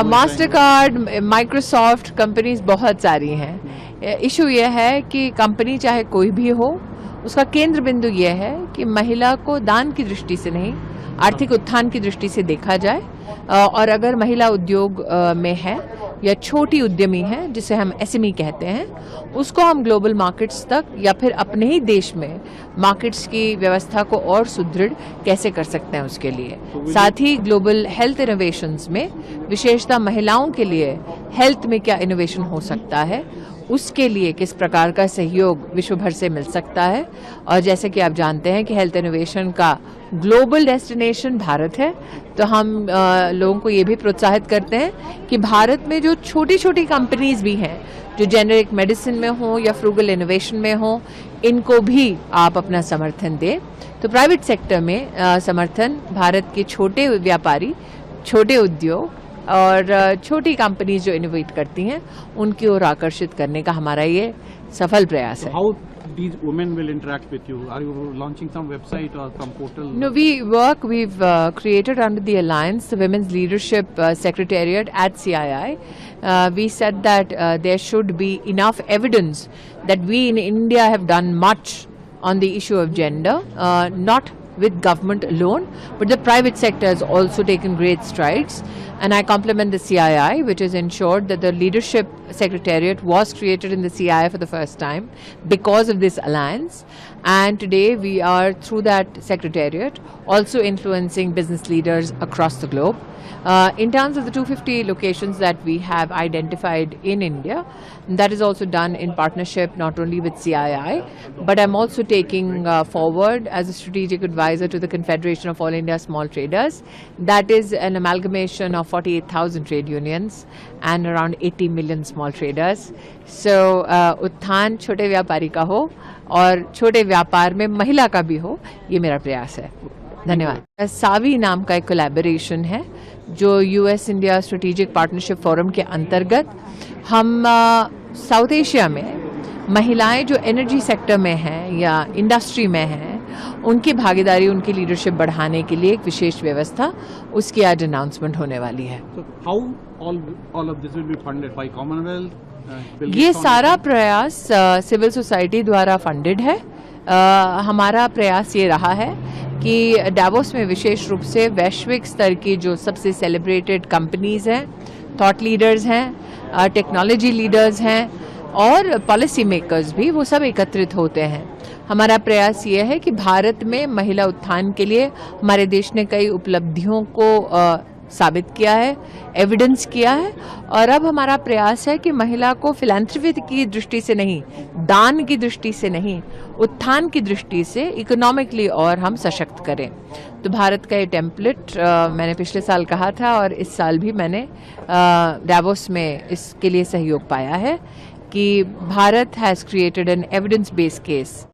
Master card, Microsoft, companies बहुत सारी हैं। इशू यह है कि कंपनी चाहे कोई भी हो, उसका केंद्र बिंदु यह है कि महिला को दान की दृष्टि से नहीं, आर्थिक उत्थान की दृष्टि से देखा जाए। और अगर महिला उद्योग में है या छोटी उद्यमी है, जिसे हम एसएमई कहते हैं, उसको हम ग्लोबल मार्केट्स तक या फिर अपने ही देश में मार्केट्स की व्यवस्था को और सुदृढ़ कैसे कर सकते हैं उसके लिए। साथ ही ग्लोबल हेल्थ इनोवेशंस में विशेषतः महिलाओं के लिए हेल्थ में क्या इनोवेशन हो सकता है, उसके लिए किस प्रकार का सहयोग विश्व भर से मिल सकता है। और जैसे कि आप जानते हैं कि हेल्थ इनोवेशन का ग्लोबल डेस्टिनेशन भारत है, तो हम लोगों को ये भी प्रोत्साहित करते हैं कि भारत में जो छोटी छोटी कंपनीज भी हैं, जो जेनेरिक मेडिसिन में हो या फ्रूगल इनोवेशन में हो, इनको भी आप अपना समर्थन दें। तो प्राइवेट सेक्टर में समर्थन भारत के छोटे व्यापारी, छोटे उद्योग और छोटी कंपनीज जो इनोवेट करती हैं, उनकी ओर आकर्षित करने का हमारा ये सफल प्रयास है। How these women will interact with you? Are you launching some website or some portal? No, we've created under the Alliance the Women's Leadership Secretariat at CII. We said that there should be enough evidence that we in India have done much on the issue of gender, not with government alone, but the private sector has also taken great strides. And I compliment the CII, which has ensured that the leadership secretariat was created in the CII for the first time because of this alliance. And today we are, through that secretariat, also influencing business leaders across the globe. In terms of the 250 locations that we have identified in India, that is also done in partnership not only with CII, but I'm also taking forward as a strategic advisor to the Confederation of All India Small Traders. That is an amalgamation of 48,000 trade unions and around 80 million small traders. So उत्थान छोटे व्यापारी का हो और छोटे व्यापार में महिला का भी हो, ये मेरा प्रयास है। धन्यवाद। सावी नाम का एक कोलैबोरेशन है जो US India strategic partnership forum के अंतर्गत हम साउथ एशिया में महिलाएं जो एनर्जी सेक्टर में हैं या इंडस्ट्री में हैं, उनकी भागीदारी, उनकी लीडरशिप बढ़ाने के लिए एक विशेष व्यवस्था, उसकी आज अनाउंसमेंट होने वाली है। So how all of this will be funded by Commonwealth? ये सारा प्रयास सिविल सोसाइटी द्वारा फंडेड है। हमारा प्रयास ये रहा है कि डावोस में विशेष रूप से वैश्विक स्तर की जो सबसे सेलिब्रेटेड कंपनीज हैं, थॉट लीडर्स हैं, टेक्नोलॉजी लीडर्स हैं और पॉलिसी मेकर्स भी, वो सब एकत्रित होते हैं। हमारा प्रयास ये है कि भारत में महिला उत्थान के लिए हमारे देश ने कई उपलब्धियों को साबित किया है, एविडेंस किया है, और अब हमारा प्रयास है कि महिला को फिलैंथ्रोपी की दृष्टि से नहीं, दान की दृष्टि से नहीं, उत्थान की दृष्टि से इकोनॉमिकली और हम सशक्त करें। तो भारत का ये टेम्पलेट मैंने पिछले साल कहा था और इस साल भी मैंने डावोस में इसके लिए सहयोग पाया है कि Bharat has created an evidence based case